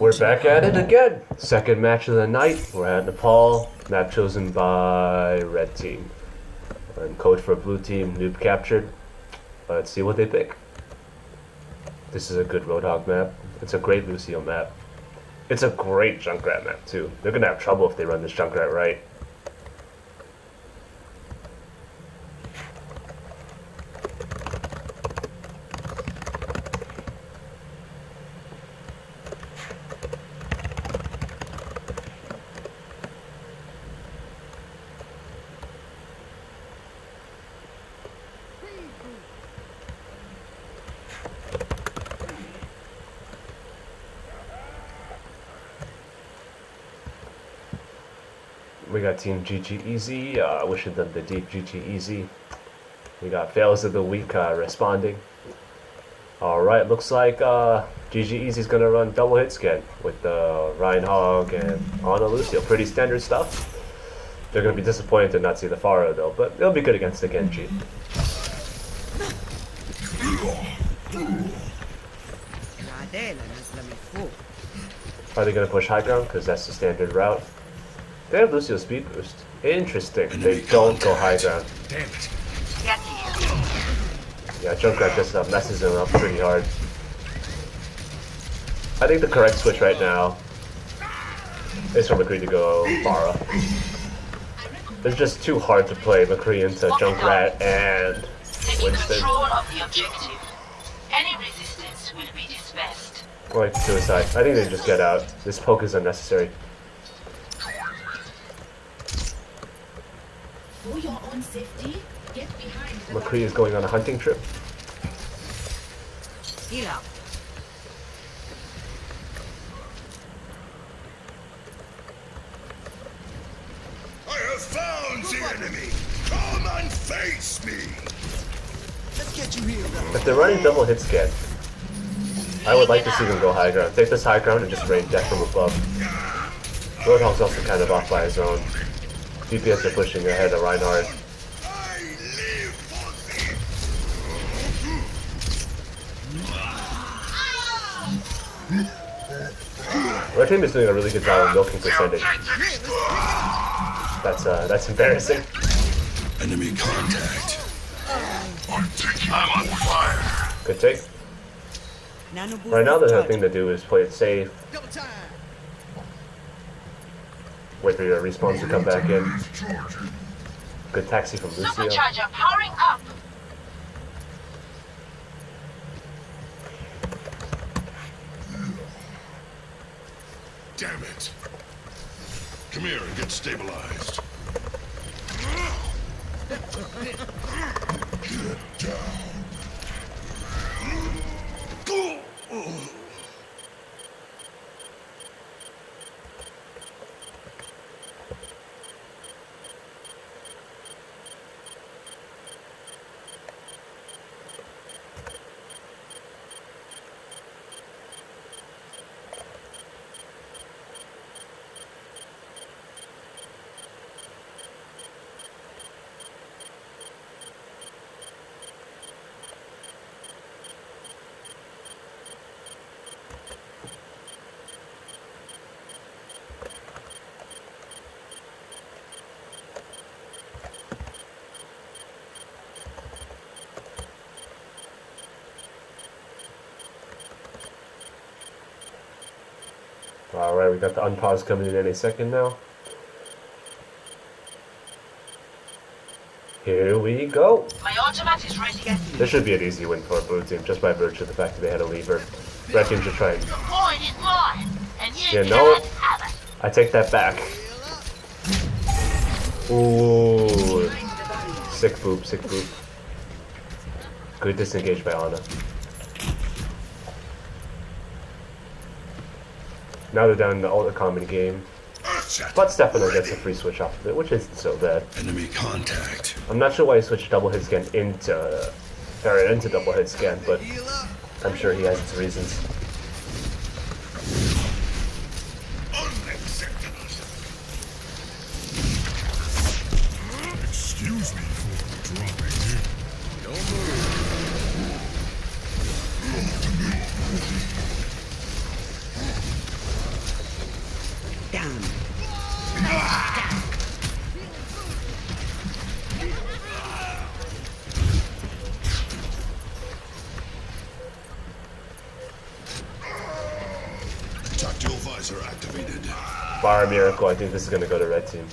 We're back at it again. Second match of the night. We're at Nepal. Map chosen by red team. And code for blue team, noob captured. Let's see what they pick. This is a good Roadhog map. It's a great Lucio map. It's a great Junkrat map too. They're gonna have trouble if they run this Junkrat right. We got Team GGEZ, wishing them the deep GGEZ. We got Fails of the Week responding. Alright, looks like GGEZ is going to run double hit scan with Ryan Hogg and Ana Lucio. Pretty standard stuff. They're going to be disappointed to not see the Pharah though, but they'll be good against the Genji. Are they going to push high ground? Because that's the standard route. They have Lucio speed boost. Interesting. They don't go high ground. Damn it. Yeah, Junkrat just messes him up pretty hard. I think the correct switch right now is for McCree to go Pharah. It's just too hard to play McCree into Junkrat and Winston. Control of the objective. Any resistance will be dispersed. Or like suicide. I think they just get out. This poke is unnecessary. For your own safety, get behind the McCree is going on a hunting trip. Heal up. I have found the enemy. Come and face me. Let's get you here. If they're running double hit scan, I would like to see them go high ground. Take this high ground and just rain death from above. Roadhog's also kind of off by his own. DPS are pushing ahead of Reinhardt. I live for this. Our team is doing a really good job of milking percentage. That's embarrassing. Enemy contact. I'm on fire. Good take. Right now, the thing to do is play it safe. Wait for your respawns to come back in. Good taxi from Lucio. Supercharger powering up. Damn it. Come here and get stabilized. Get down. Alright, we got the unpause coming in any second now. Here we go. My ultimate is ready. This should be an easy win for a blue team, just by virtue of the fact that they had a lever. Red team should try and... The point is mine, and You know it? I take that back. Ooh. Sick boop, sick boop. Good disengage by Ana. Now they're down in the ultra common game. But Stefano gets a free switch off of it, which isn't so bad. Enemy contact. I'm not sure why he switched double hit scan into double hit scan, but I'm sure he has his reasons. Unacceptable. Excuse me for dropping in. Don't move. visor activated. Bar miracle, I think this is gonna go to red team.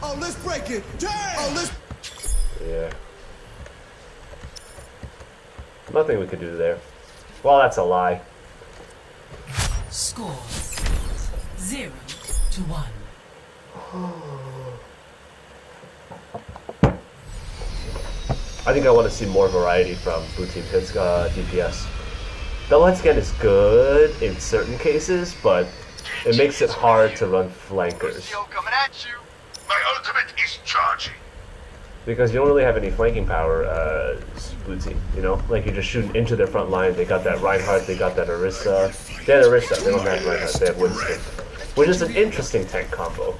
Oh, let's break it. Damn! Oh, let's. Yeah. Nothing we could do there. Well, that's a lie. Score 0-1. I think I want to see more variety from blue team hits DPS. The light scan is good in certain cases, but it makes it hard to run flankers. Coming at you. My ultimate is charging. Because you don't really have any flanking power, blue team, you know? Like, you're just shooting into their front line. They got that Reinhardt, they got that Orisa. They had Orisa, they don't have Reinhardt, they have Winston. Which is an interesting tank combo.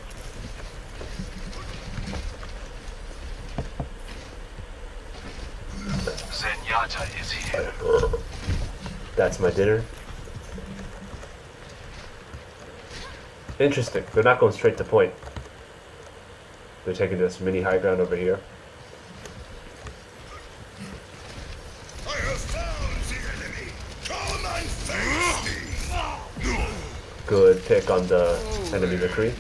Zenyatta is here. That's my dinner. Interesting. They're not going straight to point. They're taking this mini high ground over here. I have found the enemy. Come and face me. Good pick on the enemy McCree.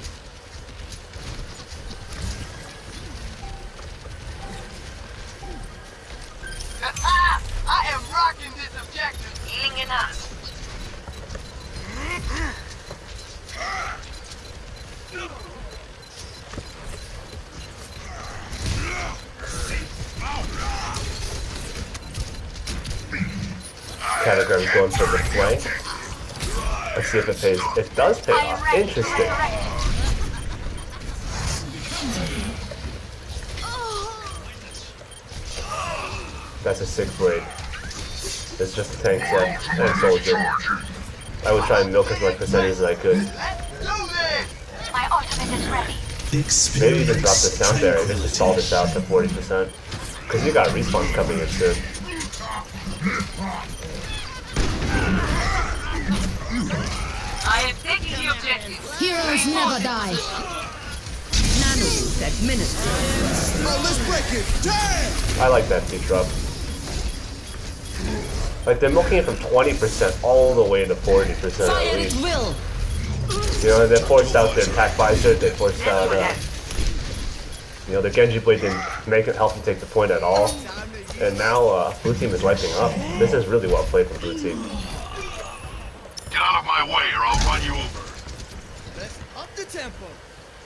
I am rocking this objective. Healing enough. Category going for the flank. Let's see if it pays. It does pay off. Interesting. That's a sick blade. It's just a tank set and soldier. I would try and milk as much percentage as I could. My ultimate is ready. Maybe even drop the sound barrier just to stall this out to 40%. Because you got respawns coming in soon. I am taking the objective. Heroes never die. Nanoboost administered. Oh, let's break it. Damn! I like that T-Trub. Like, they're milking it from 20% all the way to 40% at least. Will. You know, they forced out their attack visor, they forced out, you know, the Genji Blade didn't make it help them take the point at all. And now, blue team is wiping up. This is really well played from blue team. Get out of my way or I'll run you over. Let's up the tempo.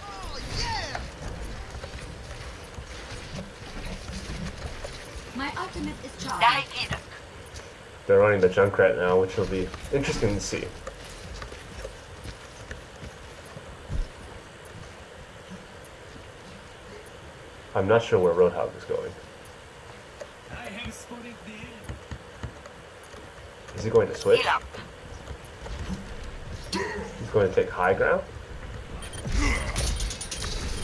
Oh, yeah! My ultimate is charged. Dahil They're running the Junkrat now, which will be interesting to see. I'm not sure where Roadhog is going. Is he going to switch? heal up. He's going to take high ground?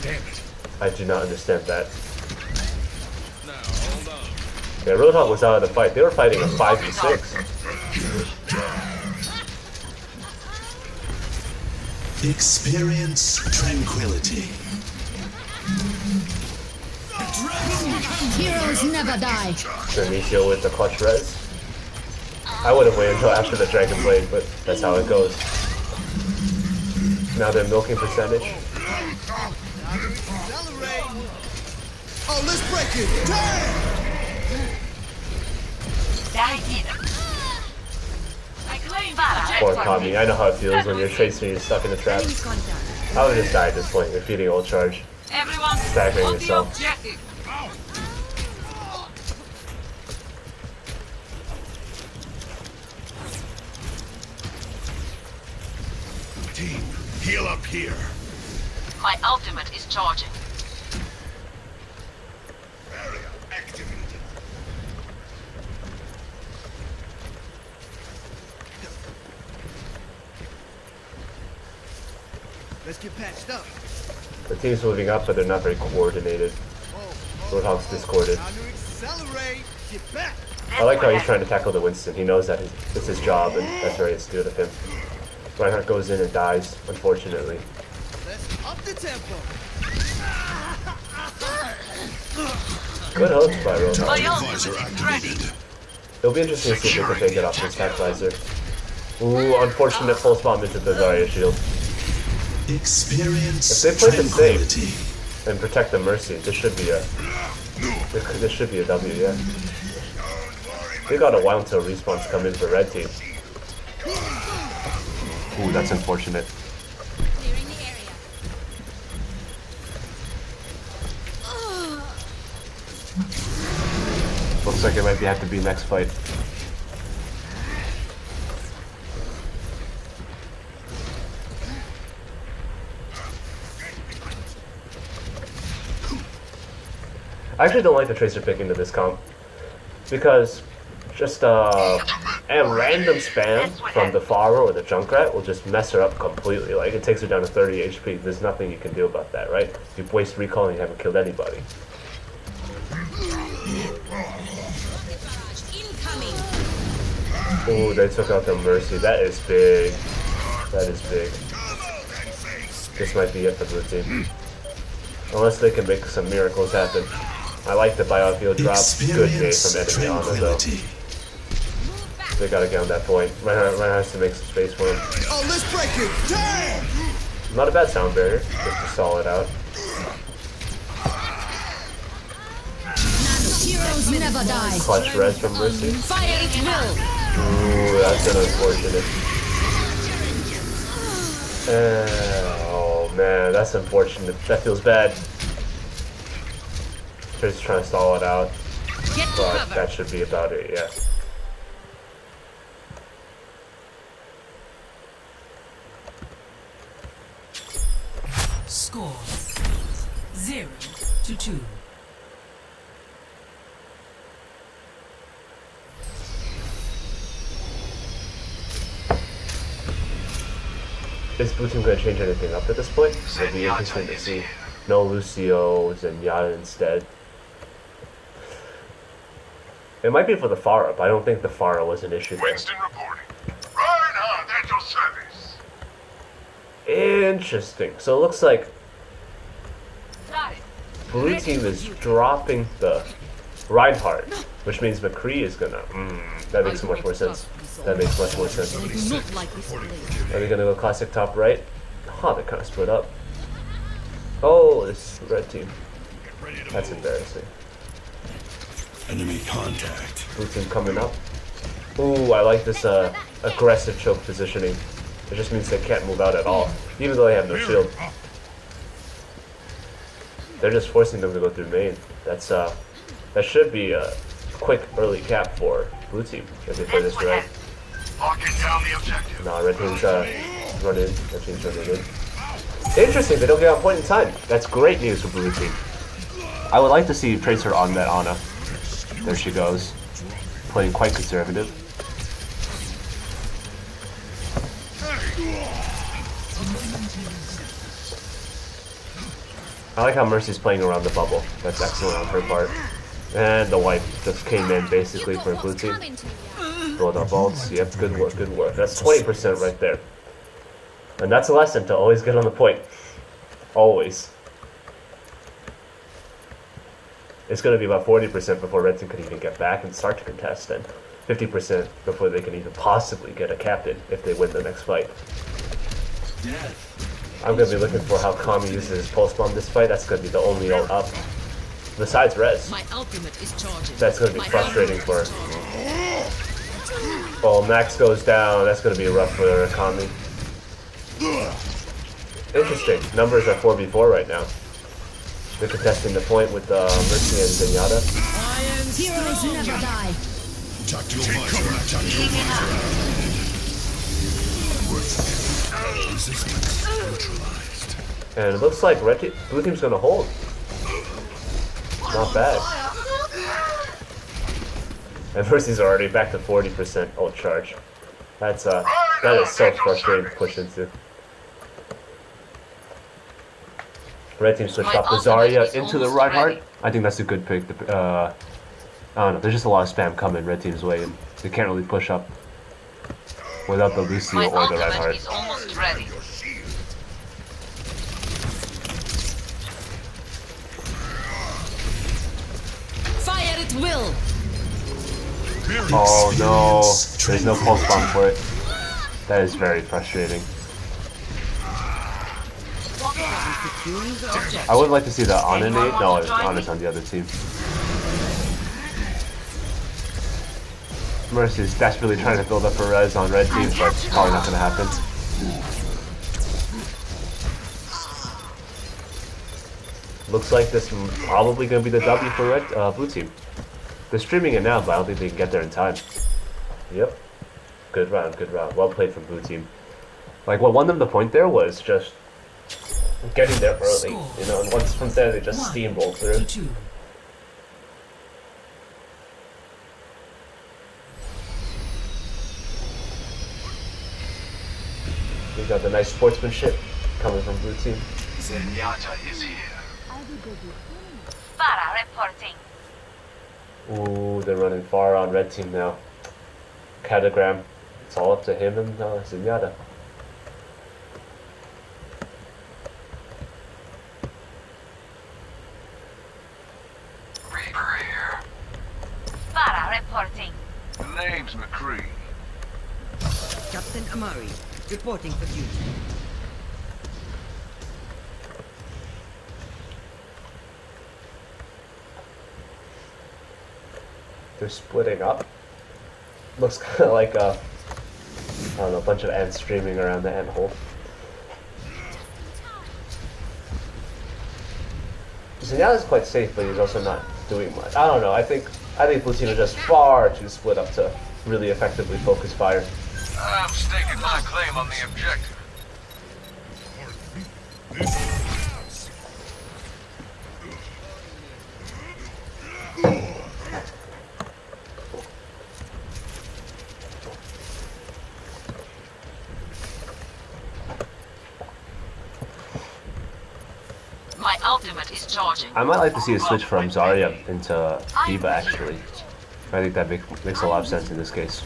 Damn it. I do not understand that. Yeah, Roadhog was out of the fight. They were fighting a 5v6. Experience tranquility. Heroes never die. Benicio with the clutch res. I would have waited until after the Dragon Blade, but that's how it goes. Now they're milking percentage. Accelerate. Oh, let's break it. Damn! Dahil I claim Vara. Poor Kami. I know how it feels when you're chasing and you're stuck in the traps. I would just die at this point. You're feeding ult charge. Everyone, Staggering on the yourself. objective. Team, heal up here. My ultimate is charging. Barrier activated. Let's get patched up. The team's moving up, but they're not very coordinated. Roadhog's discorded. Time to accelerate. Get back. I like how he's trying to tackle the Winston. He knows that it's his job, and that's very astute of him. Reinhardt goes in and dies, unfortunately. Let's up the tempo. Good hooks by My Roadhog. ultimate is ready. It'll be interesting to see if they can take it off this attack visor. Ooh, unfortunate pulse bomb into the Zarya shield. Experience If they play it safe tranquility. and protect the Mercy, this should be a W, yeah. They got a while until respawns come in for red team. Ooh, that's unfortunate. Clearing the area. Looks like it might have to be next fight. I actually don't like the Tracer pick into this comp because just and random spam from the Pharah or the Junkrat will just mess her up completely. Like it takes her down to 30 HP. There's nothing you can do about that, right? You waste recall and you haven't killed anybody. Ooh, they took out the Mercy. That is big. That is big. This might be it for blue team. Unless they can make some miracles happen. I like the biofield drop. Good day from enemy Ana though. They gotta get on that point. Reinhardt has to make some space for him. Oh, let's break it. Damn! Not a bad sound barrier, just to stall it out. Heroes never die. Clutch res from Mercy. Fire at will. Ooh, that's an unfortunate. Oh man, that's unfortunate. That feels bad. Just trying to stall it out. But that should be about it, yeah. Score 0-2. Is blue team going to change anything up at this point? It'll be interesting to see. No Lucio, Zenyatta instead. It might be for the Pharah, but I don't think the Pharah was an issue there. Winston reporting. Reinhardt at your service. Interesting. So it looks like Got it. blue team is dropping the Reinhardt, which means McCree is gonna. That makes much more sense. That makes much more sense. I do not like this place. Are they gonna go classic top right? Huh, they kind of split up. Oh, this red team. That's embarrassing. Enemy contact. Blue team coming up. Ooh, I like this aggressive choke positioning. It just means they can't move out at all, even though they have no shield. They're just forcing them to go through main. That's that should be a quick early cap for blue team if they play this right. Locking down the objective. Nah, red team's running. Red team's running in. Interesting, they don't get on point in time. That's great news for blue team. I would like to see Tracer on that Ana. There she goes. Playing quite conservative. I like how Mercy's playing around the bubble. That's excellent on her part. And the wipe just came in basically for blue team. Build up ults. Yep, good work, good work. That's 20% right there. And that's a lesson to always get on the point. Always. It's going to be about 40% before red team can even get back and start to contest, and 50% before they can even possibly get a captain if they win the next fight. I'm going to be looking for how Kami uses his pulse bomb this fight. That's going to be the only ult up. Besides res. My ultimate is charging. That's going to be frustrating for her. Oh, Max goes down. That's going to be rough for Kami. Interesting. Numbers are 4v4 right now. They're contesting the point with Mercy and Zenyatta. Heroes never die. Tactical fire. Tactical fire. Resistance neutralized. And it looks like blue team's going to hold. Not bad. And Mercy's already back to 40% ult charge. That is so frustrating to push into. Red team switched off the Zarya into the Reinhardt. I think that's a good pick. I don't know. There's just a lot of spam coming red team's way, and they can't really push up without the Lucio My or the ultimate Reinhardt. is almost ready. Fire at will. Oh no, there's no pulse bomb for it. That is very frustrating. Securing the objective. I would like to see the Onanate. No, Ana's on the other team. Mercy's desperately trying to build up a res on red team, but it's probably not going to happen. Looks like this is probably going to be the W for blue team. They're streaming it now, but I don't think they can get there in time. Yep. Good round, good round. Well played from blue team. Like, what won them the point there was just getting there early. You know, and once from there, they just steamrolled through. 2. We got the nice sportsmanship coming from blue team. Zenyatta is here. Farah reporting. Ooh, they're running far on red team now. Catagram. It's all up to him and Zenyatta. Reaper here. Farah reporting. Name's McCree. Captain Amari, reporting for duty. They're splitting up. Looks kind of like a, I don't know, a bunch of ants streaming around the ant hole. Zenyatta's quite safe, but he's also not doing much. I don't know. I think blue team is just far too split up to really effectively focus fire. I'm staking my claim on the objective. My ultimate is charging. I might like to see a switch from Zarya into D.Va actually. I think that makes a lot of sense in this case.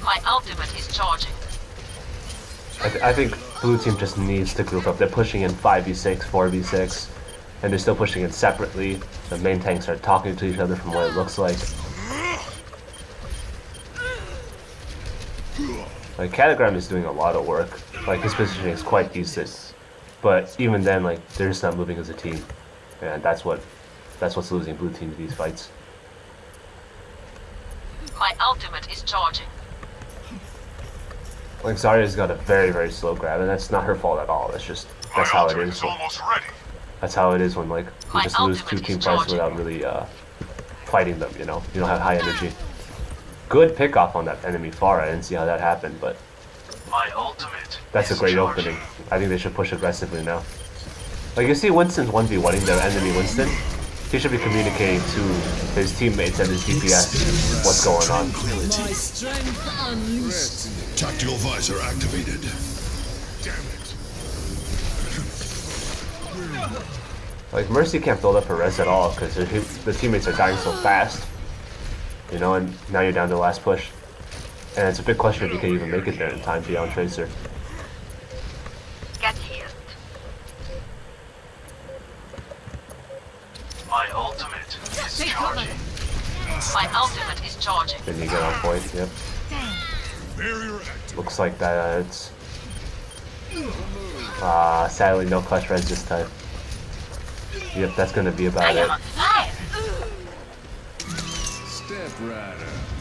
My ultimate is charging. I think blue team just needs to group up. They're pushing in 5v6, 4v6, and they're still pushing in separately. The main tanks are talking to each other from what it looks like. Like, Catagram is doing a lot of work. Like, his positioning is quite decent. But even then, like, they're just not moving as a team. And that's what's losing blue team these fights. My ultimate is charging. Like, Zarya's got a very, very slow grab, and that's not her fault at all. That's how it is. Almost ready. That's how it is when, like, you just lose two team fights without really fighting them, you know? You don't have high energy. Good pick-off on that enemy Farah. I didn't see how that happened, but My ultimate. that's a great opening. I think they should push aggressively now. Like, you see Winston's 1v1ing their enemy Winston. He should be communicating to his teammates and his DPS what's going on. My strength unleashed. Tactical visor activated. Damn it. Like, Mercy can't build up her res at all because the teammates are dying so fast. You know, and now you're down to the last push. And it's a big question if you can even make it there in time beyond Tracer. Get healed. My ultimate is charging. My ultimate is charging. Then you get on point, yep. Barrier activated. Looks like that it's... sadly no clutch res this time. Yep, that's gonna be about I it. am on fire. Step right up.